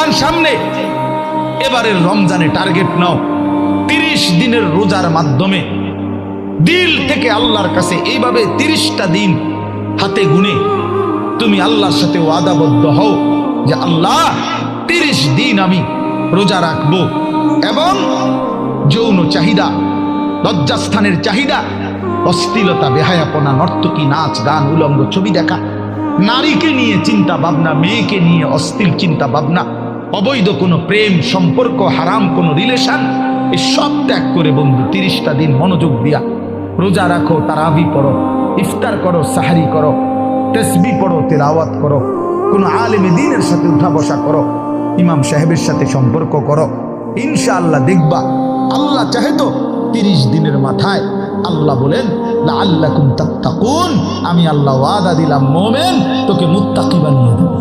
রমজান সামনে, এবারের রমজানে টার্গেট নাও 30 দিনের রোজার মাধ্যমে দিল থেকে আল্লাহর কাছে এইভাবে 30টা দিন হাতে গুনে তুমি আল্লাহর সাথে ওয়াদাবদ্ধ হও যে আল্লাহ 30 দিন আমি রোজা রাখবো। এবং যৌন চাহিদা, লজ্জাস্থানের চাহিদা, অশ্লীলতা, বেহায়াপনা, নর্তকী, নাচ গান, উলঙ্গ ছবি দেখা, নারীকে নিয়ে চিন্তা ভাবনা, মেয়েকে নিয়ে অশ্লীল চিন্তা ভাবনা, অবৈধ কোনো প্রেম সম্পর্ক, হারাম কোনো রিলেশন, এই সব ত্যাগ করে বন্ধু 30টা দিন মনোযোগ দিয়া রোজা রাখো, তারাবি পড়ো, ইফতার করো, সাহারি করো, তাসবিহ পড়ো, তেলাওয়াত করো, কোনো আলেমে দ্বীনের সাথে উঠা বসা করো, ইমাম সাহেবের সাথে সম্পর্ক করো। ইনশাআল্লাহ দেখবা আল্লাহ চাহে তো 30 দিনের মাথায় আল্লাহ বলেন লাআল্লাকুম তাত্তাকুন, আমি আল্লাহ ওয়াদা দিলাম মোমেন তোকে মুত্তাকি বানিয়ে দেব।